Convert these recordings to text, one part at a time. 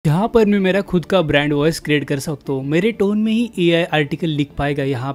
यहाँ पर मैं मेरा खुद का ब्रांड वॉइस क्रिएट कर सकता हूँ। मेरे टोन में ही एआई आर्टिकल लिख पाएगा। यहाँ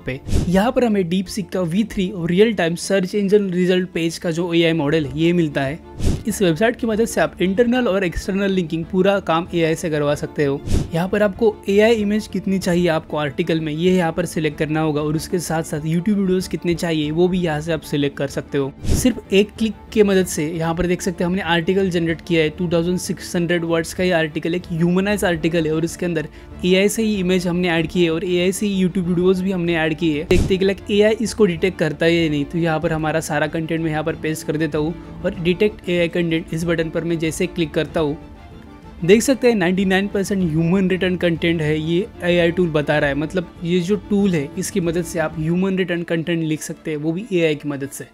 पर हमें डीपसीक का V3 और real time search engine result page का जो एआई मॉडल है ये मिलता है। इस वेबसाइट की मदद से आप इंटरनल और एक्सटर्नल लिंकिंग पूरा काम एआई से करवा सकते हो। यहाँ पर आपको एआई इमेज कितनी चाहिए आपको आर्टिकल में ये यहाँ पर सिलेक्ट करना होगा और उसके साथ साथ यूट्यूब वीडियोस कितने चाहिए वो भी यहाँ से आप सिलेक्ट कर सकते हो। सिर्फ एक क्लिक के मदद से यहाँ पर देख सकते हैं हमने आर्टिकल जनरेट किया है। 2600 वर्ड्स का ये आर्टिकल एक ह्यूमनाइज आर्टिकल है और इसके अंदर एआई से ही इमेज हमने ऐड की है और एआई से ही यूट्यूब वीडियोस भी हमने ऐड किए हैं। देखते कि लाइक एआई इसको डिटेक्ट करता है या नहीं। तो यहाँ पर हमारा सारा कंटेंट मैं यहाँ पर पेस्ट कर देता हूँ और डिटेक्ट एआई कंटेंट इस बटन पर मैं जैसे क्लिक करता हूँ देख सकते हैं 99% ह्यूमन रिटर्न कंटेंट है ये एआई टूल बता रहा है। मतलब ये जो टूल है इसकी मदद से आप ह्यूमन रिटर्न कंटेंट लिख सकते हैं वो भी एआई की मदद से।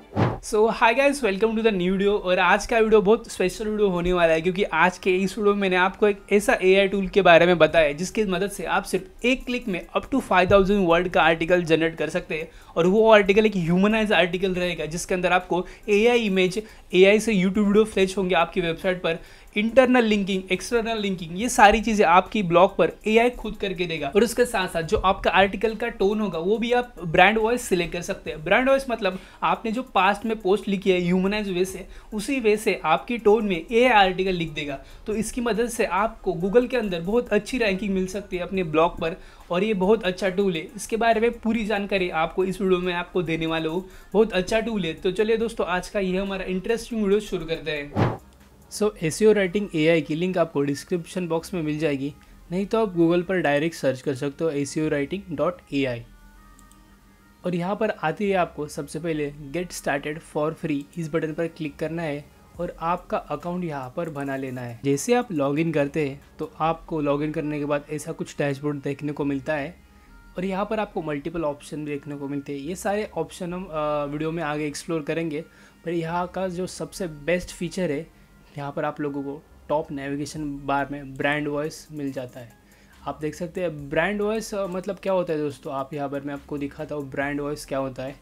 So hi guys, welcome to the new video. और आज का वीडियो बहुत स्पेशल वीडियो होने वाला है क्योंकि आज के इस वीडियो में मैंने आपको एक ऐसा एआई टूल के बारे में बताया जिसकी मदद से आप सिर्फ एक क्लिक में अप टू 5000 वर्ड का आर्टिकल जनरेट कर सकते हैं। और वो आर्टिकल एक ह्यूमनाइज आर्टिकल रहेगा जिसके अंदर आपको एआई इमेज, एआई से यूट्यूब वीडियो फ्लैश होंगे आपकी वेबसाइट पर, इंटरनल लिंकिंग, एक्सटर्नल लिंकिंग, ये सारी चीज़ें आपकी ब्लॉग पर एआई खुद करके देगा। और उसके साथ साथ जो आपका आर्टिकल का टोन होगा वो भी आप ब्रांड वॉइस सिलेक्ट कर सकते हैं। ब्रांड वॉइस मतलब आपने जो पास्ट में पोस्ट लिखी है ह्यूमनाइज वे से, उसी वे से आपकी टोन में एआई आर्टिकल लिख देगा। तो इसकी मदद से आपको गूगल के अंदर बहुत अच्छी रैंकिंग मिल सकती है अपने ब्लॉग पर और ये बहुत अच्छा टूल है। इसके बारे में पूरी जानकारी आपको इस वीडियो में आपको देने वाला हूँ। बहुत अच्छा टूल है। तो चलिए दोस्तों, आज का ये हमारा इंटरेस्टिंग वीडियो शुरू करते हैं। एसईओ राइटिंग एआई की लिंक आपको डिस्क्रिप्शन बॉक्स में मिल जाएगी, नहीं तो आप गूगल पर डायरेक्ट सर्च कर सकते हो SEOwriting.ai। और यहाँ पर आते ही आपको सबसे पहले गेट स्टार्टेड फॉर फ्री इस बटन पर क्लिक करना है और आपका अकाउंट यहाँ पर बना लेना है। जैसे आप लॉगिन करते हैं तो आपको लॉगिन करने के बाद ऐसा कुछ डैशबोर्ड देखने को मिलता है और यहाँ पर आपको मल्टीपल ऑप्शन देखने को मिलते हैं। ये सारे ऑप्शन हम वीडियो में आगे एक्सप्लोर करेंगे, पर यहाँ का जो सबसे बेस्ट फीचर है, यहाँ पर आप लोगों को टॉप नेविगेशन बार में ब्रांड वॉइस मिल जाता है। आप देख सकते हैं ब्रांड वॉइस मतलब क्या होता है दोस्तों। आप यहाँ पर मैं आपको दिखाता हूँ ब्रांड वॉइस क्या होता है।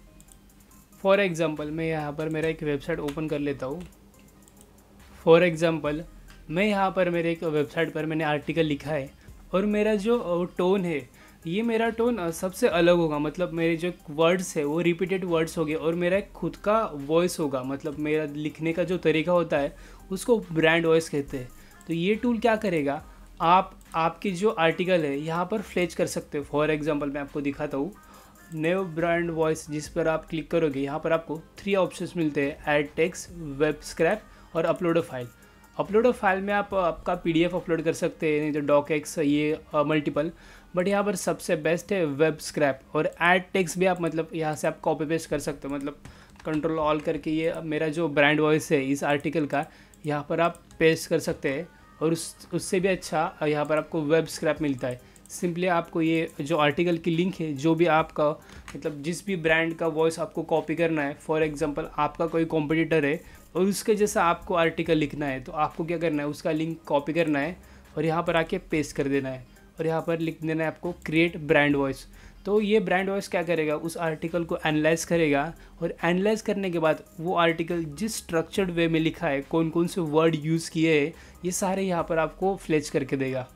फॉर एग्जांपल मैं यहाँ पर मेरा एक वेबसाइट ओपन कर लेता हूँ। फॉर एग्जांपल मैं यहाँ पर मेरे एक वेबसाइट पर मैंने आर्टिकल लिखा है और मेरा जो टोन है ये मेरा टोन सबसे अलग होगा। मतलब मेरे जो वर्ड्स है वो रिपीटेड वर्ड्स हो गए और मेरा एक खुद का वॉइस होगा। मतलब मेरा लिखने का जो तरीका होता है उसको ब्रांड वॉइस कहते हैं। तो ये टूल क्या करेगा, आपकी जो आर्टिकल है यहाँ पर फ्लैश कर सकते हो। फॉर एग्जांपल मैं आपको दिखाता हूँ न्यू ब्रांड वॉइस, जिस पर आप क्लिक करोगे यहाँ पर आपको 3 ऑप्शंस मिलते हैं, ऐड टेक्स्ट, वेब स्क्रैप और upload a file. Upload a file में आप आपका PDF अपलोड कर सकते हैं, नहीं तो डॉकएक्स, ये मल्टीपल। बट यहाँ पर सबसे बेस्ट है वेब स्क्रैप। और ऐड टेक्स्ट भी आप मतलब यहाँ से आप कॉपी पेस्ट कर सकते हो। मतलब कंट्रोल ऑल करके ये मेरा जो ब्रांड वॉइस है इस आर्टिकल का यहाँ पर आप पेस्ट कर सकते हैं। और उससे भी अच्छा यहाँ पर आपको वेब स्क्रैप मिलता है। सिंपली आपको ये जो आर्टिकल की लिंक है, जो भी आपका मतलब जिस भी ब्रांड का वॉइस आपको कॉपी करना है, फॉर एग्जांपल आपका कोई कॉम्पिटिटर है और उसके जैसा आपको आर्टिकल लिखना है, तो आपको क्या करना है, उसका लिंक कॉपी करना है और यहाँ पर आके पेस्ट कर देना है और यहाँ पर लिख देना है आपको क्रिएट ब्रांड वॉइस। तो ये ब्रांड वॉइस क्या करेगा, उस आर्टिकल को एनालाइज करेगा और एनालाइज करने के बाद वो आर्टिकल जिस स्ट्रक्चर्ड वे में लिखा है, कौन कौन से वर्ड यूज़ किए हैं, ये सारे यहाँ पर आपको फ्लैश करके देगा।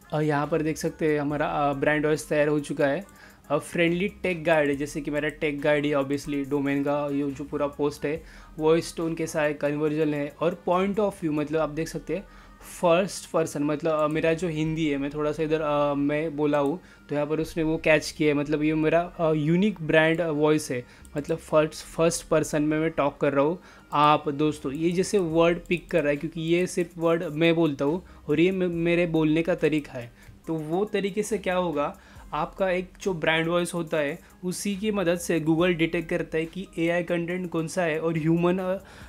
और यहाँ पर देख सकते हैं हमारा ब्रांड वॉइस तैयार हो चुका है। फ्रेंडली टेक गाइड है, जैसे कि मेरा टेक गाइड ही ऑब्वियसली डोमेन का ये जो पूरा पोस्ट है वॉइस टोन के साथ कन्वर्जन है। और पॉइंट ऑफ व्यू मतलब आप देख सकते हैं फर्स्ट पर्सन, मतलब मेरा जो हिंदी है मैं थोड़ा सा इधर मैं बोला हूँ तो यहाँ पर उसने वो कैच किया है। मतलब ये मेरा यूनिक ब्रांड वॉइस है। मतलब फर्स्ट पर्सन में मैं टॉक कर रहा हूँ, आप दोस्तों, ये जैसे वर्ड पिक कर रहा है क्योंकि ये सिर्फ वर्ड मैं बोलता हूँ और ये मेरे बोलने का तरीका है। तो वो तरीके से क्या होगा, आपका एक जो ब्रांड वॉइस होता है उसी की मदद से गूगल डिटेक्ट करता है कि एआई कंटेंट कौन सा है और ह्यूमन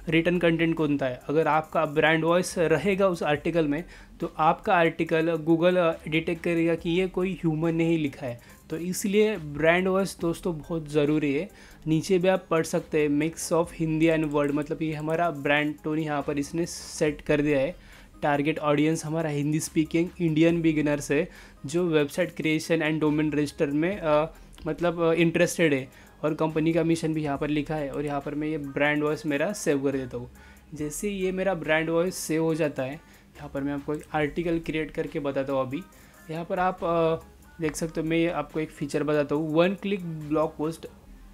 रिटन कंटेंट कौन सा है। अगर आपका ब्रांड वॉइस रहेगा उस आर्टिकल में तो आपका आर्टिकल गूगल डिटेक्ट करेगा कि ये कोई ह्यूमन ने ही लिखा है। तो इसलिए ब्रांड वॉइस दोस्तों बहुत ज़रूरी है। नीचे भी आप पढ़ सकते हैं mix of Hindi and word, मतलब ये हमारा ब्रांड टोन यहाँ पर इसने सेट कर दिया है। टारगेट ऑडियंस हमारा हिंदी स्पीकिंग इंडियन बिगिनर्स है जो website creation and domain register में मतलब इंटरेस्टेड है। और कंपनी का मिशन भी यहाँ पर लिखा है और यहाँ पर मैं ये ब्रांड वॉइस मेरा सेव कर देता हूँ। जैसे ये मेरा ब्रांड वॉइस सेव हो जाता है, यहाँ पर मैं आपको एक आर्टिकल क्रिएट करके बताता हूँ। अभी यहाँ पर आप देख सकते हो, मैं आपको एक फीचर बताता हूँ, 1 क्लिक ब्लॉग पोस्ट।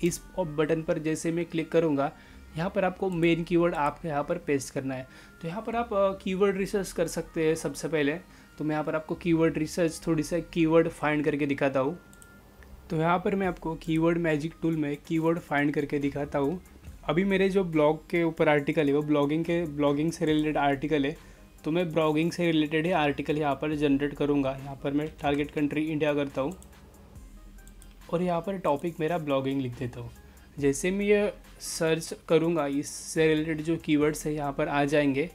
इस बटन पर जैसे मैं क्लिक करूँगा, यहाँ पर आपको मेन कीवर्ड आपके यहाँ पर पेस्ट करना है। तो यहाँ पर आप कीवर्ड रिसर्च कर सकते हैं। सबसे पहले तो मैं यहाँ पर आपको कीवर्ड रिसर्च थोड़ी सा कीवर्ड फाइंड करके दिखाता हूँ। तो यहाँ पर मैं आपको कीवर्ड मैजिक टूल में कीवर्ड फाइंड करके दिखाता हूँ। अभी मेरे जो ब्लॉग के ऊपर आर्टिकल है वो ब्लॉगिंग से रिलेटेड आर्टिकल है। तो मैं ब्लॉगिंग से रिलेटेड ही आर्टिकल यहाँ पर जनरेट करूँगा। यहाँ पर मैं टारगेट कंट्री इंडिया करता हूँ और यहाँ पर टॉपिक मेरा ब्लॉगिंग लिख देता हूँ। जैसे मैं ये सर्च करूँगा, इससे रिलेटेड जो कीवर्ड्स है यहाँ पर आ जाएंगे।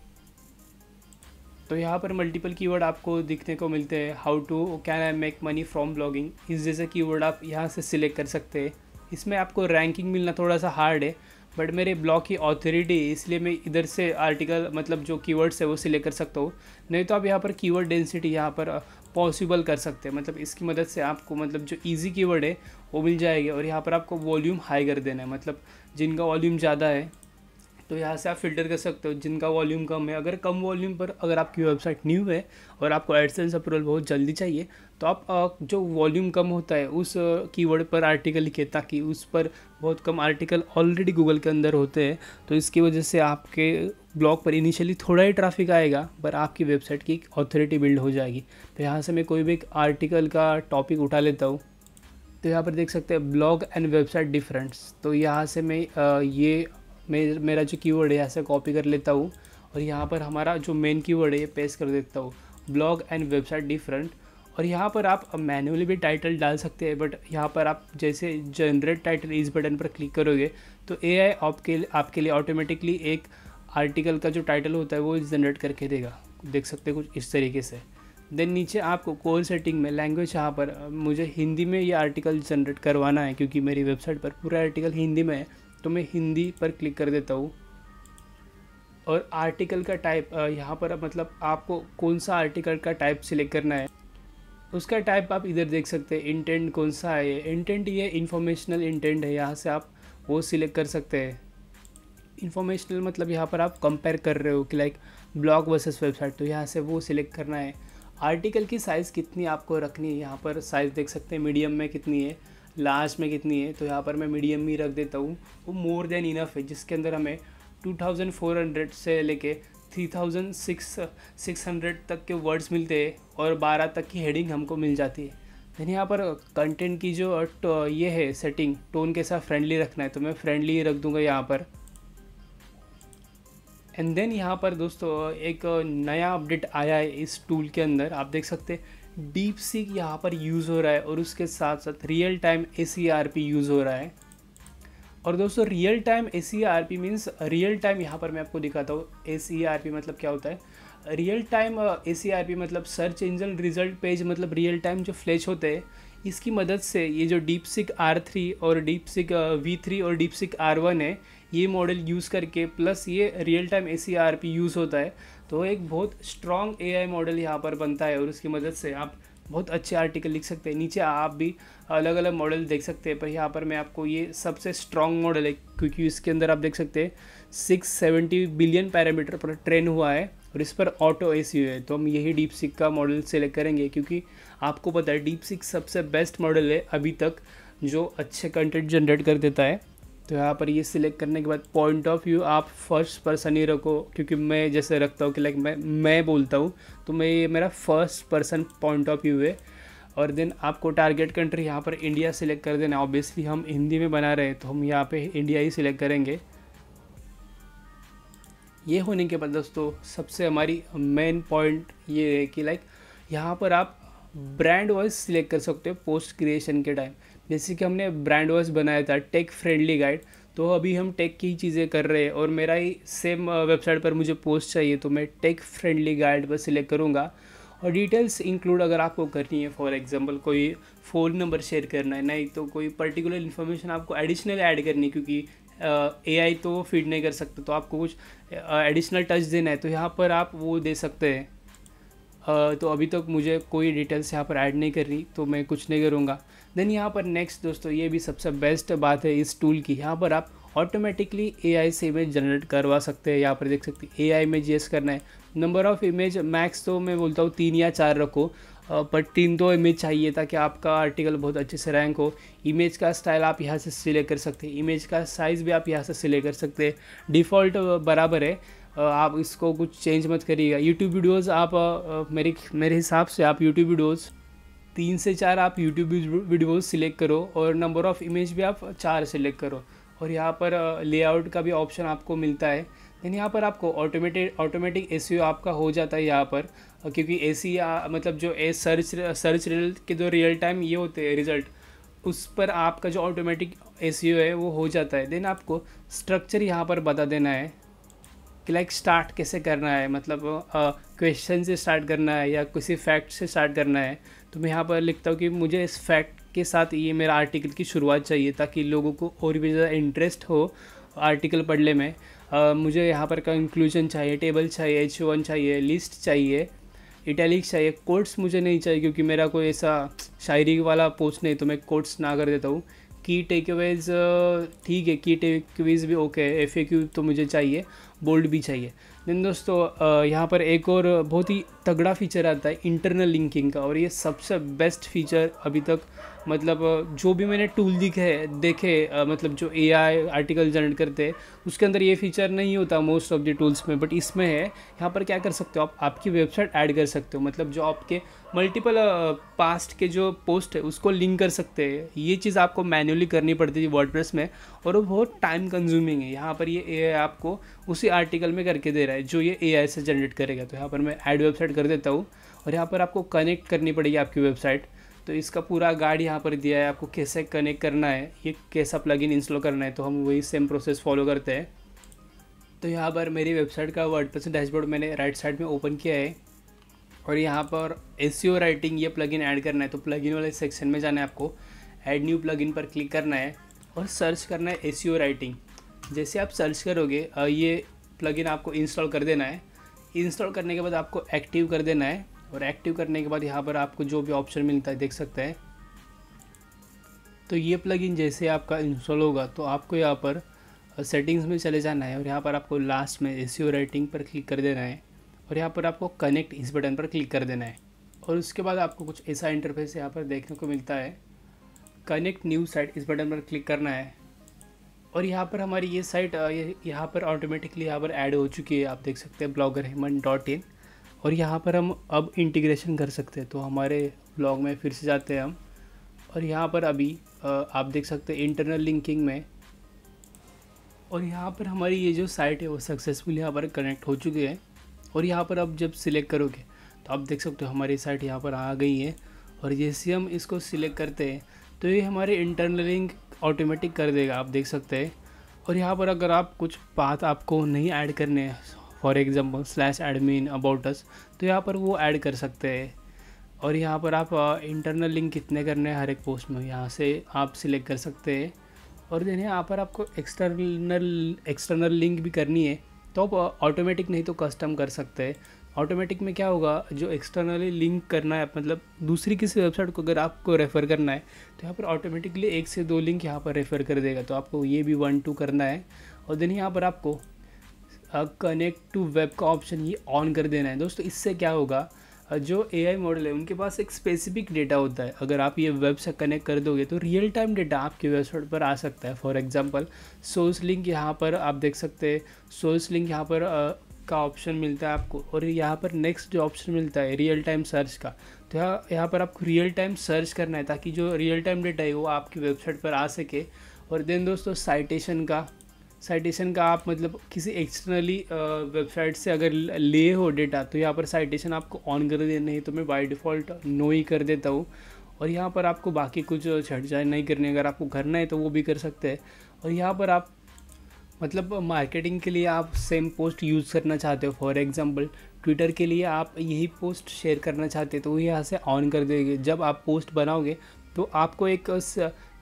तो यहाँ पर मल्टीपल कीवर्ड आपको दिखने को मिलते हैं। How to can I make money from blogging, इस जैसे कीवर्ड आप यहाँ से सिलेक्ट कर सकते हैं। इसमें आपको रैंकिंग मिलना थोड़ा सा हार्ड है, बट मेरे ब्लॉग की ऑथोरिटी है, इसलिए मैं इधर से आर्टिकल मतलब जो कीवर्ड्स है वो सिलेक्ट कर सकता हूँ। नहीं तो आप यहाँ पर कीवर्ड डेंसिटी यहाँ पर पॉसिबल कर सकते हैं। मतलब इसकी मदद से आपको मतलब जो इजी कीवर्ड है वो मिल जाएगी। और यहाँ पर आपको वॉल्यूम हाई कर देना है, मतलब जिनका वॉल्यूम ज़्यादा है तो यहाँ से आप फिल्टर कर सकते हो। जिनका वॉल्यूम कम है, अगर कम वॉल्यूम पर अगर आपकी वेबसाइट न्यू है और आपको एडसेंस अप्रूवल बहुत जल्दी चाहिए, तो आप जो वॉल्यूम कम होता है उस कीवर्ड पर आर्टिकल लिखे, ताकि उस पर बहुत कम आर्टिकल ऑलरेडी गूगल के अंदर होते हैं। तो इसकी वजह से आपके ब्लॉग पर इनिशियली थोड़ा ही ट्रैफिक आएगा, पर आपकी वेबसाइट की ऑथोरिटी बिल्ड हो जाएगी। तो यहाँ से मैं कोई भी एक आर्टिकल का टॉपिक उठा लेता हूँ। तो यहाँ पर देख सकते हैं ब्लॉग एंड वेबसाइट डिफरेंस। तो यहाँ से मैं मेरा जो कीवर्ड है यहाँ से कॉपी कर लेता हूँ और यहाँ पर हमारा जो मेन कीवर्ड है ये पेस्ट कर देता हूँ, ब्लॉग एंड वेबसाइट डिफरेंट। और यहाँ पर आप मैन्युअली भी टाइटल डाल सकते हैं, बट यहाँ पर आप जैसे जनरेट टाइटल इस बटन पर क्लिक करोगे तो AI आपके लिए ऑटोमेटिकली एक आर्टिकल का जो टाइटल होता है वो जनरेट करके देगा। देख सकते हैं कुछ इस तरीके से। देन नीचे आपको कोर सेटिंग में लैंग्वेज, यहाँ पर मुझे हिंदी में ये आर्टिकल जनरेट करवाना है क्योंकि मेरी वेबसाइट पर पूरा आर्टिकल हिंदी में है। तो मैं हिंदी पर क्लिक कर देता हूँ। और आर्टिकल का टाइप यहाँ पर मतलब आपको कौन सा आर्टिकल का टाइप सिलेक्ट करना है, उसका टाइप आप इधर देख सकते हैं। इंटेंट कौन सा है, इंटेंट ये इन्फॉर्मेशनल इंटेंट है, यहाँ से आप वो सिलेक्ट कर सकते हैं। इन्फॉर्मेशनल मतलब यहाँ पर आप कंपेयर कर रहे हो कि लाइक ब्लॉग वर्सेस वेबसाइट, तो यहाँ से वो सिलेक्ट करना है। आर्टिकल की साइज़ कितनी आपको रखनी है, यहाँ पर साइज़ देख सकते हैं मीडियम में कितनी है, लार्ज में कितनी है। तो यहाँ पर मैं मीडियम ही रख देता हूँ। वो मोर देन इनफ है, जिसके अंदर हमें 2400 से लेके 3600 तक के वर्ड्स मिलते हैं और 12 तक की हेडिंग हमको मिल जाती है। देन यहाँ पर कंटेंट की जो ये है सेटिंग, टोन कैसा फ्रेंडली रखना है, तो मैं फ्रेंडली ही रख दूँगा यहाँ पर। एंड देन यहाँ पर दोस्तों एक नया अपडेट आया है इस टूल के अंदर। आप देख सकते हैं डीप सीक यहाँ पर यूज़ हो रहा है और उसके साथ साथ रियल टाइम ACRP यूज़ हो रहा है। और दोस्तों real time ACRP means real time, यहाँ पर मैं आपको दिखाता हूँ ACRP मतलब क्या होता है। रियल टाइम ACRP मतलब सर्च इंजन रिजल्ट पेज, मतलब रियल टाइम जो फ्लैश होते हैं, इसकी मदद से ये जो DeepSeek R3 और DeepSeek V3 और DeepSeek R1 है, ये मॉडल यूज़ करके प्लस ये रियल टाइम ACRP यूज़ होता है। तो एक बहुत स्ट्रॉन्ग AI मॉडल यहाँ पर बनता है और उसकी मदद से आप बहुत अच्छे आर्टिकल लिख सकते हैं। नीचे आप भी अलग अलग मॉडल देख सकते हैं, पर यहाँ पर मैं आपको ये सबसे स्ट्रॉन्ग मॉडल है क्योंकि इसके अंदर आप देख सकते हैं 670 बिलियन पैरामीटर पर ट्रेन हुआ है और इस पर ऑटो ACO है। तो हम यही DeepSeek का मॉडल सेलेक्ट करेंगे क्योंकि आपको पता है DeepSeek सबसे बेस्ट मॉडल है अभी तक जो अच्छे कंटेंट जनरेट कर देता है। तो यहाँ पर ये सिलेक्ट करने के बाद पॉइंट ऑफ व्यू आप फर्स्ट पर्सन ही रखो, क्योंकि मैं जैसे रखता हूँ कि लाइक मैं बोलता हूँ तो मैं ये मेरा first person point of view है। और देन आपको टारगेट कंट्री यहाँ पर इंडिया सिलेक्ट कर देना। ऑब्वियसली हम हिंदी में बना रहे हैं तो हम यहाँ पे इंडिया ही सिलेक्ट करेंगे। ये होने के बाद दोस्तों सबसे हमारी मेन पॉइंट ये है कि लाइक यहाँ पर आप ब्रांड वॉइस सिलेक्ट कर सकते हो पोस्ट क्रिएशन के टाइम। जैसे कि हमने ब्रांड वॉइस बनाया था टेक फ्रेंडली गाइड, तो अभी हम टेक की ही चीज़ें कर रहे हैं और मेरा ही सेम वेबसाइट पर मुझे पोस्ट चाहिए तो मैं टेक फ्रेंडली गाइड पर सिलेक्ट करूँगा। और डिटेल्स इंक्लूड अगर आपको करनी है, फॉर एग्जांपल कोई फ़ोन नंबर शेयर करना है, नहीं तो कोई पर्टिकुलर इन्फॉर्मेशन आपको एडिशनल ऐड करनी है क्योंकि AI तो फीड नहीं कर सकते, तो आपको कुछ एडिशनल टच देना है तो यहाँ पर आप वो दे सकते हैं। तो अभी तक मुझे कोई डिटेल्स यहाँ पर ऐड नहीं कर रही तो मैं कुछ नहीं करूँगा। देन यहाँ पर नेक्स्ट दोस्तों ये भी सबसे बेस्ट बात है इस टूल की, यहाँ पर आप ऑटोमेटिकली एआई से इमेज जनरेट करवा सकते हैं। यहाँ पर देख सकते हैं एआई में जीएस करना है। नंबर ऑफ़ इमेज मैक्स तो मैं बोलता हूँ 3 या 4 रखो, पर 3 तो इमेज चाहिए ताकि आपका आर्टिकल बहुत अच्छे से रैंक हो। इमेज का स्टाइल आप यहाँ से सिलेक्ट कर सकते हैं, इमेज का साइज़ भी आप यहाँ से सिलेक्ट कर सकते हैं। डिफ़ॉल्ट बराबर है, आप इसको कुछ चेंज मत करिएगा। यूट्यूब वीडियोज़ आप मेरे हिसाब से आप यूट्यूब वीडियोज़ 3 से 4 आप यूट्यूब वीडियोज़ सिलेक्ट करो और नंबर ऑफ़ इमेज भी आप 4 सिलेक्ट करो। और यहाँ पर लेआउट का भी ऑप्शन आपको मिलता है। देन यहाँ पर आपको ऑटोमेटिक एसईओ आपका हो जाता है यहाँ पर, क्योंकि मतलब जो सर्च रिजल्ट के जो रियल टाइम ये होते हैं रिज़ल्ट, उस पर आपका जो ऑटोमेटिक एसईओ है वो हो जाता है। देन आपको स्ट्रक्चर यहाँ पर बता देना है कि लाइक स्टार्ट कैसे करना है, मतलब क्वेश्चन से स्टार्ट करना है या किसी फैक्ट से स्टार्ट करना है। तो मैं यहाँ पर लिखता हूँ कि मुझे इस फैक्ट के साथ ये मेरा आर्टिकल की शुरुआत चाहिए ताकि लोगों को और भी ज़्यादा इंटरेस्ट हो आर्टिकल पढ़ने में। मुझे यहाँ पर कंक्लूजन चाहिए, टेबल चाहिए, H1 चाहिए, लिस्ट चाहिए, इटैलिक्स चाहिए, कोट्स मुझे नहीं चाहिए क्योंकि मेरा कोई ऐसा शायरी वाला पोस्ट नहीं, तो मैं कोट्स ना कर देता हूँ। की टेकअवेज ठीक है, की टेकअवेज भी ओके है। FAQ तो मुझे चाहिए, बोल्ड भी चाहिए। देन दोस्तों यहाँ पर एक और बहुत ही तगड़ा फीचर आता है इंटरनल लिंकिंग का, और ये सबसे बेस्ट फीचर अभी तक, मतलब जो भी मैंने टूल देखे मतलब जो AI आर्टिकल जनरेट करते हैं उसके अंदर ये फीचर नहीं होता मोस्ट ऑफ द टूल्स में, बट इसमें है। यहाँ पर क्या कर सकते हो आप, आपकी वेबसाइट ऐड कर सकते हो, मतलब जो आपके मल्टीपल पास्ट के जो पोस्ट है उसको लिंक कर सकते हैं। ये चीज़ आपको मैन्युअली करनी पड़ती थी वर्डप्रेस में और वो बहुत टाइम कंज्यूमिंग है। यहाँ पर ये AI आपको उसी आर्टिकल में करके दे रहा है जो ये AI से जनरेट करेगा। तो यहाँ पर मैं ऐड वेबसाइट कर देता हूँ और यहाँ पर आपको कनेक्ट करनी पड़ेगी आपकी वेबसाइट। तो इसका पूरा गाइड यहाँ पर दिया है आपको कैसे कनेक्ट करना है, ये कैसा प्लगइन इंस्टॉल करना है। तो हम वही सेम प्रोसेस फॉलो करते हैं। तो यहाँ पर मेरी वेबसाइट का वर्डप्रेस डैशबोर्ड मैंने राइट साइड में ओपन किया है और यहाँ पर SEO राइटिंग ये प्लगइन ऐड करना है। तो प्लगइन वाले सेक्शन में जाना है आपको, ऐड न्यू प्लगइन पर क्लिक करना है और सर्च करना है SEO राइटिंग। जैसे आप सर्च करोगे ये प्लगइन आपको इंस्टॉल कर देना है। इंस्टॉल करने के बाद आपको एक्टिव कर देना है और एक्टिव करने के बाद यहाँ पर आपको जो भी ऑप्शन मिलता है देख सकते हैं। तो ये प्लगइन जैसे आपका इंस्टॉल होगा तो आपको यहाँ पर सेटिंग्स में चले जाना है और यहाँ पर आपको लास्ट में SEO राइटिंग पर क्लिक कर देना है और यहाँ पर आपको कनेक्ट इस बटन पर क्लिक कर देना है। और उसके बाद आपको कुछ ऐसा इंटरफेस यहाँ पर देखने को मिलता है। कनेक्ट न्यू साइट इस बटन पर क्लिक करना है और यहाँ पर हमारी ये साइट यहाँ पर ऑटोमेटिकली यहाँ पर ऐड हो चुकी है। आप देख सकते हैं bloggerhemant.in और यहाँ पर हम अब इंटीग्रेशन कर सकते हैं। तो हमारे ब्लॉग में फिर से जाते हैं हम और यहाँ पर अभी आप देख सकते हैं इंटरनल लिंकिंग में, और यहाँ पर हमारी ये जो साइट है वो सक्सेसफुल यहाँ पर कनेक्ट हो चुकी है। और यहाँ पर अब जब सिलेक्ट करोगे तो आप देख सकते हो हमारी साइट यहाँ पर आ गई है और जैसे हम इसको सिलेक्ट करते हैं तो ये हमारे इंटरनल लिंक ऑटोमेटिक कर देगा, आप देख सकते हैं। और यहाँ पर अगर आप कुछ बात आपको नहीं ऐड करने हैं, for example /admin about us, तो यहाँ पर वो ऐड कर सकते हैं। और यहाँ पर आप इंटरनल लिंक कितने करने हैं हर एक पोस्ट में यहाँ से आप सिलेक्ट कर सकते हैं। और देन यहाँ पर आपको एक्सटर्नल लिंक भी करनी है तो आप ऑटोमेटिक नहीं तो कस्टम कर सकते हैं। ऑटोमेटिक में क्या होगा, जो एक्सटर्नली लिंक करना है मतलब दूसरी किसी वेबसाइट को अगर आपको रेफ़र करना है तो यहाँ पर ऑटोमेटिकली 1 से 2 लिंक यहाँ पर रेफ़र कर देगा। तो आपको ये भी 1-2 करना है और देन यहाँ पर आपको कनेक्ट टू वेब का ऑप्शन ये ऑन कर देना है। दोस्तों इससे क्या होगा, जो AI मॉडल है उनके पास एक स्पेसिफिक डेटा होता है। अगर आप ये वेब से कनेक्ट कर दोगे तो रियल टाइम डेटा आपकी वेबसाइट पर आ सकता है। फॉर एग्जांपल सोर्स लिंक यहाँ पर आप देख सकते हैं, सोर्स लिंक यहाँ पर का ऑप्शन मिलता है आपको। और यहाँ पर नेक्स्ट जो ऑप्शन मिलता है रियल टाइम सर्च का, तो यहाँ पर आपको रियल टाइम सर्च करना है ताकि जो रियल टाइम डेटा है वो आपकी वेबसाइट पर आ सके। और देन दोस्तों साइटेशन का आप मतलब किसी एक्सटर्नली वेबसाइट से अगर लिए हो डेटा तो यहाँ पर साइटेशन आपको ऑन कर देना है। तो मैं बाय डिफ़ॉल्ट नो ही कर देता हूँ। और यहाँ पर आपको बाकी कुछ छेड़छाड़ नहीं करनी, अगर आपको करना है तो वो भी कर सकते हैं। और यहाँ पर आप मतलब मार्केटिंग के लिए आप सेम पोस्ट यूज़ करना चाहते हो, फॉर एग्जांपल ट्विटर के लिए आप यही पोस्ट शेयर करना चाहते हो तो वो यहाँ से ऑन कर देंगे। जब आप पोस्ट बनाओगे तो आपको एक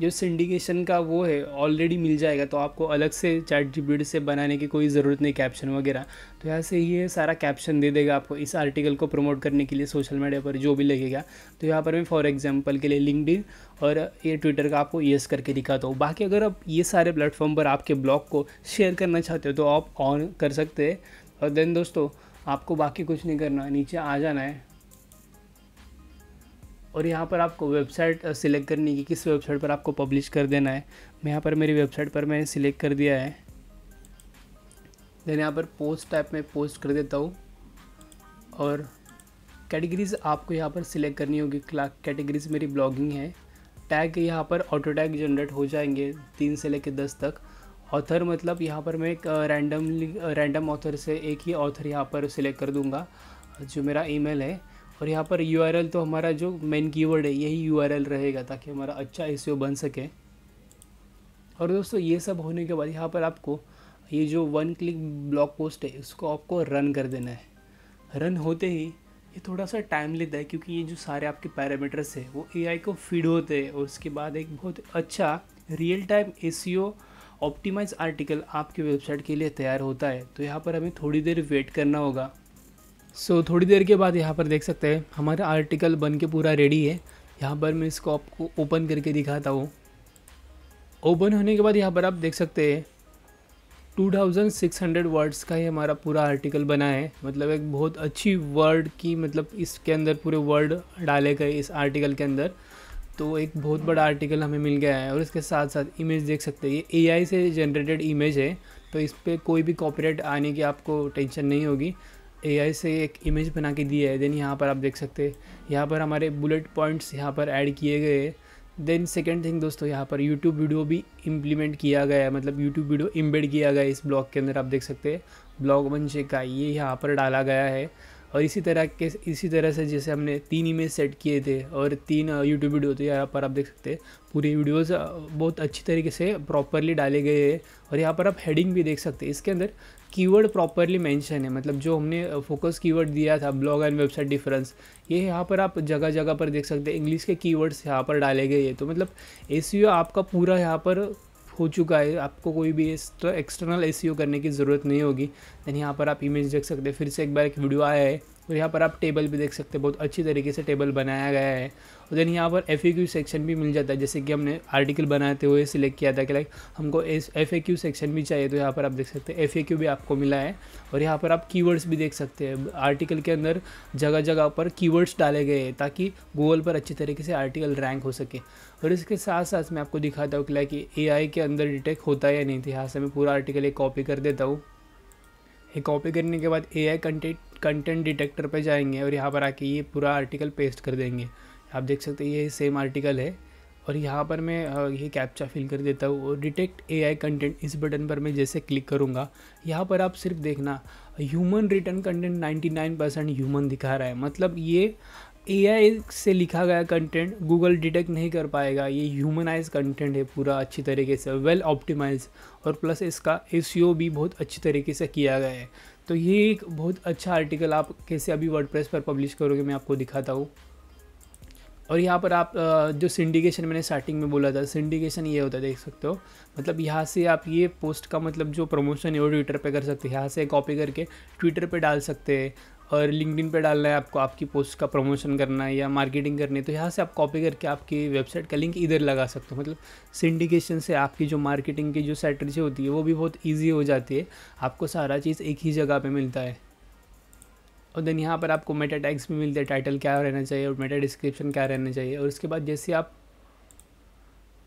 जो सिंडिकेशन का वो है ऑलरेडी मिल जाएगा, तो आपको अलग से ChatGPT से बनाने की कोई ज़रूरत नहीं कैप्शन वगैरह। तो यहाँ से ये सारा कैप्शन दे देगा आपको इस आर्टिकल को प्रमोट करने के लिए सोशल मीडिया पर जो भी लगेगा। तो यहाँ पर मैं फॉर एग्जांपल के लिए लिंक्डइन और ये ट्विटर का आपको येस करके दिखाता हूँ। बाकी अगर आप ये सारे प्लेटफॉर्म पर आपके ब्लॉग को शेयर करना चाहते हो तो आप ऑन कर सकते हैं। और देन दोस्तों आपको बाकी कुछ नहीं करना, नीचे आ जाना है और यहाँ पर आपको वेबसाइट सिलेक्ट करनी है कि किस वेबसाइट पर आपको पब्लिश कर देना है। मैं यहाँ पर मेरी वेबसाइट पर मैंने सिलेक्ट कर दिया है। देन यहाँ पर पोस्ट टाइप में पोस्ट कर देता हूँ और कैटेगरीज आपको यहाँ पर सिलेक्ट करनी होगी। कैटेगरीज मेरी ब्लॉगिंग है। टैग यहाँ पर ऑटो टैग जनरेट हो जाएंगे 3 से लेकर 10 तक। ऑथर मतलब यहाँ पर मैं एक रैंडम ऑथर से एक ही ऑथर यहाँ पर सिलेक्ट कर दूँगा जो मेरा ईमेल है। और यहाँ पर URL तो हमारा जो मेन कीवर्ड है यही URL रहेगा ताकि हमारा अच्छा SEO बन सके। और दोस्तों ये सब होने के बाद यहाँ पर आपको ये जो 1 क्लिक ब्लॉग पोस्ट है इसको आपको रन कर देना है। रन होते ही ये थोड़ा सा टाइम लेता है क्योंकि ये जो सारे आपके पैरामीटर्स है वो AI को फीड होते हैं और उसके बाद एक बहुत अच्छा real time SEO optimise article आपकी वेबसाइट के लिए तैयार होता है। तो यहाँ पर हमें थोड़ी देर वेट करना होगा। थोड़ी देर के बाद यहाँ पर देख सकते हैं हमारा आर्टिकल बन के पूरा रेडी है। यहाँ पर मैं इसको आपको ओपन करके दिखाता हूँ। ओपन होने के बाद यहाँ पर आप देख सकते हैं 2600 वर्ड्स का ही हमारा पूरा आर्टिकल बना है। मतलब एक बहुत अच्छी वर्ड की मतलब इसके अंदर पूरे वर्ड डाले गए इस आर्टिकल के अंदर। तो एक बहुत बड़ा आर्टिकल हमें मिल गया है। और इसके साथ साथ इमेज देख सकते हैं ये AI से जनरेटेड इमेज है, तो इस पर कोई भी कॉपीराइट आने की आपको टेंशन नहीं होगी। AI से एक इमेज बना के दिया है। देन यहाँ पर आप देख सकते हैं यहाँ पर हमारे बुलेट पॉइंट्स यहाँ पर ऐड किए गए। देन सेकेंड थिंग दोस्तों यहाँ पर यूट्यूब वीडियो भी इम्प्लीमेंट किया गया है, मतलब यूट्यूब वीडियो एम्बेड किया गया है इस ब्लॉग के अंदर। आप देख सकते हैं ब्लॉग वंशे का ये यहाँ पर डाला गया है। और इसी तरह से जैसे हमने 3 इमेज सेट किए थे और 3 यूट्यूब वीडियो, तो यहाँ पर आप देख सकते हैं पूरे वीडियोज़ बहुत अच्छी तरीके से प्रॉपरली डाले गए हैं। और यहाँ पर आप हेडिंग भी देख सकते हैं, इसके अंदर कीवर्ड प्रॉपरली मेंशन है, मतलब जो हमने फोकस कीवर्ड दिया था ब्लॉग एंड वेबसाइट डिफरेंस, ये यहाँ पर आप जगह जगह पर देख सकते हैं इंग्लिश के कीवर्ड्स यहाँ पर डाले गए हैं। तो मतलब SEO आपका पूरा यहाँ पर हो चुका है, आपको कोई भी एक्सटर्नल SEO करने की ज़रूरत नहीं होगी। देन यहाँ पर आप इमेज देख सकते हैं, फिर से एक बार एक वीडियो आया है। और यहाँ पर आप टेबल भी देख सकते हैं, बहुत अच्छी तरीके से टेबल बनाया गया है। और देन यहाँ पर FAQ सेक्शन भी मिल जाता है, जैसे कि हमने आर्टिकल बनाते हुए सिलेक्ट किया था कि लाइक हमको FAQ सेक्शन भी चाहिए, तो यहाँ पर आप देख सकते हैं FAQ भी आपको मिला है। और यहाँ पर आप कीवर्ड्स भी देख सकते हैं, आर्टिकल के अंदर जगह जगह पर कीवर्ड्स डाले गए हैं ताकि गूगल पर अच्छी तरीके से आर्टिकल रैंक हो सके। और इसके साथ साथ मैं आपको दिखाता हूँ कि लाइक AI के अंदर डिटेक्ट होता है या नहीं। तो यहाँ से मैं पूरा आर्टिकल एक कॉपी कर देता हूँ। ये कॉपी करने के बाद AI कंटेंट डिटेक्टर पे जाएंगे और यहाँ पर आके ये पूरा आर्टिकल पेस्ट कर देंगे। आप देख सकते हैं ये सेम आर्टिकल है। और यहाँ पर मैं ये कैप्चा फिल कर देता हूँ और डिटेक्ट AI कंटेंट इस बटन पर मैं जैसे क्लिक करूँगा, यहाँ पर आप सिर्फ देखना ह्यूमन रिटर्न कंटेंट 99% ह्यूमन दिखा रहा है। मतलब ये AI से लिखा गया कंटेंट गूगल डिटेक्ट नहीं कर पाएगा, ये ह्यूमनाइज कंटेंट है पूरा अच्छी तरीके से वेल ऑप्टिमाइज। और प्लस इसका SEO भी बहुत अच्छी तरीके से किया गया है। तो ये एक बहुत अच्छा आर्टिकल आप कैसे अभी वर्डप्रेस पर पब्लिश करोगे मैं आपको दिखाता हूँ। और यहाँ पर आप जो सिंडिकेशन मैंने स्टार्टिंग में बोला था, सिंडिकेशन ये होता है देख सकते हो। मतलब यहाँ से आप ये पोस्ट का मतलब जो प्रमोशन है वो ट्विटर पे कर सकते हैं, यहाँ से कॉपी करके ट्विटर पे डाल सकते हैं। और लिंक्डइन पे डालना है आपको, आपकी पोस्ट का प्रमोशन करना है या मार्केटिंग करनी है, तो यहाँ से आप कॉपी करके आपकी वेबसाइट का लिंक इधर लगा सकते हो। मतलब सिंडिकेशन से आपकी जो मार्केटिंग की जो स्ट्रैटेजी होती है वो भी बहुत ईजी हो जाती है, आपको सारा चीज़ एक ही जगह पर मिलता है। और देन यहाँ पर आपको मेटा टैग्स भी मिलते हैं, टाइटल क्या रहना चाहिए और मेटा डिस्क्रिप्शन क्या रहना चाहिए। और उसके बाद जैसे आप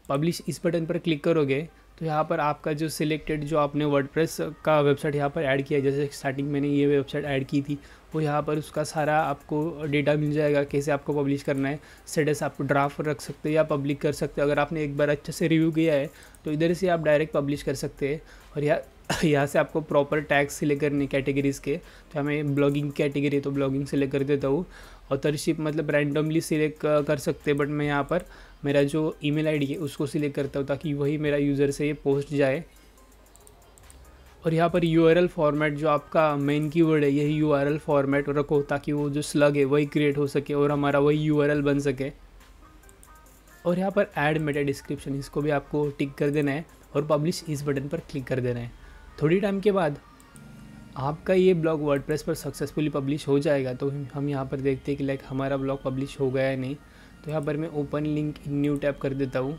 पब्लिश इस बटन पर क्लिक करोगे तो यहाँ पर आपका जो सिलेक्टेड जो आपने वर्डप्रेस का वेबसाइट यहाँ पर ऐड किया है, जैसे स्टार्टिंग मैंने ये वेबसाइट ऐड की थी, वो यहाँ पर उसका सारा आपको डेटा मिल जाएगा कैसे आपको पब्लिश करना है। स्टेटस आप ड्राफ्ट रख सकते हैं या पब्लिक कर सकते हो। अगर आपने एक बार अच्छे से रिव्यू किया है तो इधर से आप डायरेक्ट पब्लिश कर सकते हैं। और यहाँ से आपको प्रॉपर टैग्स सिलेक्ट करने कैटेगरीज़ के, तो हमें ब्लॉगिंग कैटेगरी है तो ब्लॉगिंग सिलेक्ट कर देता हूँ। ऑथरशिप मतलब रैंडमली सिलेक्ट कर सकते हैं, बट मैं यहाँ पर मेरा जो ईमेल आईडी है उसको सिलेक्ट करता हूँ ताकि वही मेरा यूज़र से ये पोस्ट जाए। और यहाँ पर URL फॉर्मेट जो आपका मेन कीवर्ड है यही URL फॉर्मेट रखो ताकि वो जो स्लग है वही क्रिएट हो सके और हमारा वही URL बन सके। और यहाँ पर ऐड मेटा डिस्क्रिप्शन, इसको भी आपको टिक कर देना है और पब्लिश इस बटन पर क्लिक कर देना है। थोड़ी टाइम के बाद आपका ये ब्लॉग वर्डप्रेस पर सक्सेसफुली पब्लिश हो जाएगा। तो हम यहाँ पर देखते हैं कि लाइक हमारा ब्लॉग पब्लिश हो गया है नहीं। तो यहाँ पर मैं open link in new tab कर देता हूँ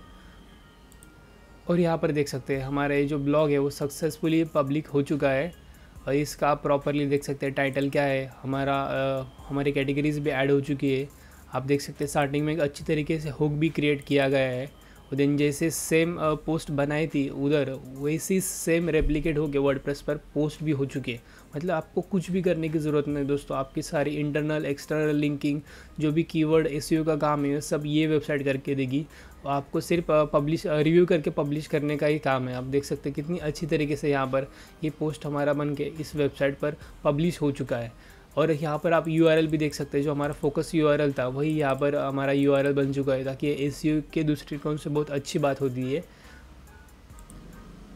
और यहाँ पर देख सकते हैं हमारा ये जो ब्लॉग है वो सक्सेसफुली पब्लिक हो चुका है। और इसका आप प्रॉपरली देख सकते हैं टाइटल क्या है, हमारी कैटेगरीज भी ऐड हो चुकी है। आप देख सकते हैं स्टार्टिंग में एक अच्छी तरीके से हुक भी क्रिएट किया गया है। और देन जैसे सेम पोस्ट बनाई थी उधर, वैसी सेम रेप्लिकेट हो गया वर्डप्रेस पर पोस्ट भी हो चुकी है। मतलब आपको कुछ भी करने की ज़रूरत नहीं दोस्तों, आपकी सारी इंटरनल एक्सटर्नल लिंकिंग जो भी कीवर्ड एसईओ का काम है सब ये वेबसाइट करके देगी। आपको सिर्फ रिव्यू करके पब्लिश करने का ही काम है। आप देख सकते हैं कितनी अच्छी तरीके से यहाँ पर ये पोस्ट हमारा बन के इस वेबसाइट पर पब्लिश हो चुका है। और यहाँ पर आप URL भी देख सकते हैं, जो हमारा फोकस URL था वही यहाँ पर हमारा URL बन चुका है, ताकि एसईओ के दृष्टिकोण से बहुत अच्छी बात होती है।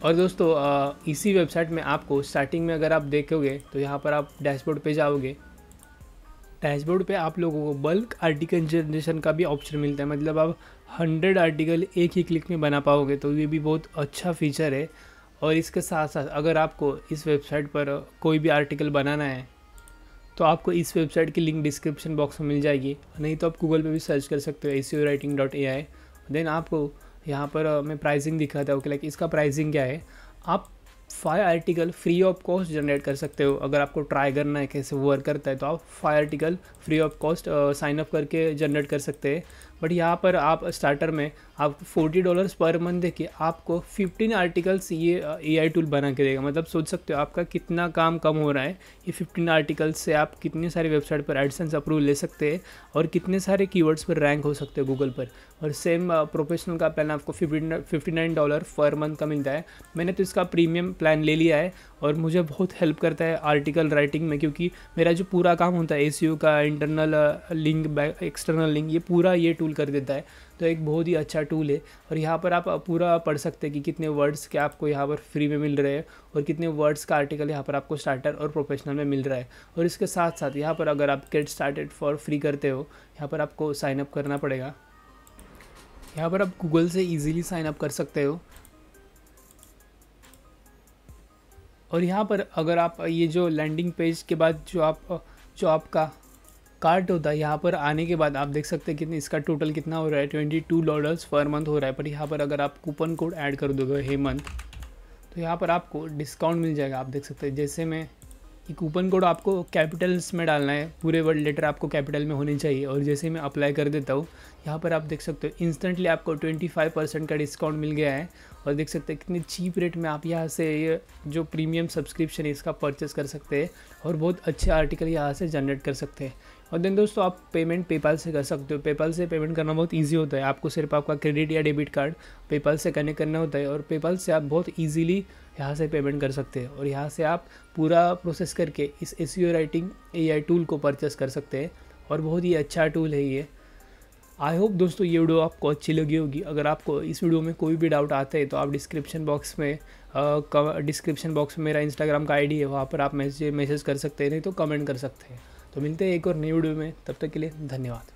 और दोस्तों इसी वेबसाइट में आपको स्टार्टिंग में अगर आप देखोगे तो यहाँ पर आप डैशबोर्ड पे जाओगे। डैशबोर्ड पे आप लोगों को बल्क आर्टिकल जनरेशन का भी ऑप्शन मिलता है, मतलब आप 100 आर्टिकल एक ही क्लिक में बना पाओगे। तो ये भी बहुत अच्छा फीचर है। और इसके साथ साथ अगर आपको इस वेबसाइट पर कोई भी आर्टिकल बनाना है तो आपको इस वेबसाइट की लिंक डिस्क्रिप्शन बॉक्स में मिल जाएगी, नहीं तो आप गूगल पे भी सर्च कर सकते हो SEOwriting.ai। देन आपको यहाँ पर मैं प्राइसिंग दिखाता हूँ कि लाइक इसका प्राइसिंग क्या है। आप 5 article free of cost generate कर सकते हो। अगर आपको ट्राई करना है कैसे वर्क करता है तो आप 5 article free of cost sign up करके जनरेट कर सकते हैं। बट यहाँ पर आप स्टार्टर में आप $40 पर मंथ देके आपको 15 आर्टिकल्स ये AI टूल बना के देगा। मतलब सोच सकते हो आपका कितना काम कम हो रहा है। ये 15 आर्टिकल्स से आप कितनी सारी वेबसाइट पर एडसेंस अप्रूवल ले सकते हैं और कितने सारे कीवर्ड्स पर रैंक हो सकते हैं गूगल पर। और सेम प्रोफेशनल का प्लान आपको $59 पर मंथ का मिलता है। मैंने तो इसका प्रीमियम प्लान ले लिया है और मुझे बहुत हेल्प करता है आर्टिकल राइटिंग में, क्योंकि मेरा जो पूरा काम होता है एसईओ का इंटरनल लिंक एक्सटर्नल लिंक ये पूरा ये टूल कर देता है। तो एक बहुत ही अच्छा टूल है। और यहाँ पर आप पूरा पढ़ सकते हैं कि कितने वर्ड्स के आपको यहाँ पर फ्री में मिल रहे हैं और कितने वर्ड्स का आर्टिकल यहाँ पर आपको स्टार्टर और प्रोफेशनल में मिल रहा है। और इसके साथ साथ यहाँ पर अगर आप गेट स्टार्टेड फॉर फ्री करते हो, यहाँ पर आपको साइन अप करना पड़ेगा। यहाँ पर आप गूगल से ईजिली साइन अप कर सकते हो। और यहाँ पर अगर आप ये जो लैंडिंग पेज के बाद जो आपका कार्ट होता है, यहाँ पर आने के बाद आप देख सकते हैं कितनी इसका टोटल कितना हो रहा है, $22 पर मंथ हो रहा है। पर यहाँ पर अगर आप कूपन कोड ऐड कर दोगे हेमंत तो यहाँ पर आपको डिस्काउंट मिल जाएगा। आप देख सकते हैं जैसे मैं ये कूपन कोड आपको कैपिटल्स में डालना है, पूरे वर्ड लेटर आपको कैपिटल में होने चाहिए। और जैसे मैं अप्लाई कर देता हूँ यहाँ पर आप देख सकते हो इंस्टेंटली आपको 25% का डिस्काउंट मिल गया है। और देख सकते हैं कितनी चीप रेट में आप यहाँ से ये जो प्रीमियम सब्सक्रिप्शन है इसका परचेस कर सकते हैं और बहुत अच्छे आर्टिकल यहाँ से जनरेट कर सकते हैं। और देन दोस्तों आप पेमेंट पेपाल से कर सकते हो। पेपाल से पेमेंट करना बहुत इजी होता है। आपको सिर्फ आपका क्रेडिट या डेबिट कार्ड पेपाल से कनेक्ट करना होता है और पेपाल से आप बहुत ईजिली यहाँ से पेमेंट कर सकते हैं। और यहाँ से आप पूरा प्रोसेस करके इस SEO राइटिंग AI टूल को परचेस कर सकते हैं और बहुत ही अच्छा टूल है ये। आई होप दोस्तों ये वीडियो आपको अच्छी लगी होगी। अगर आपको इस वीडियो में कोई भी डाउट आता है तो आप डिस्क्रिप्शन बॉक्स में मेरा इंस्टाग्राम का ID है, वहाँ पर आप मैसेज कर सकते हैं, नहीं तो कमेंट कर सकते हैं। तो मिलते हैं एक और नई वीडियो में, तब तक के लिए धन्यवाद।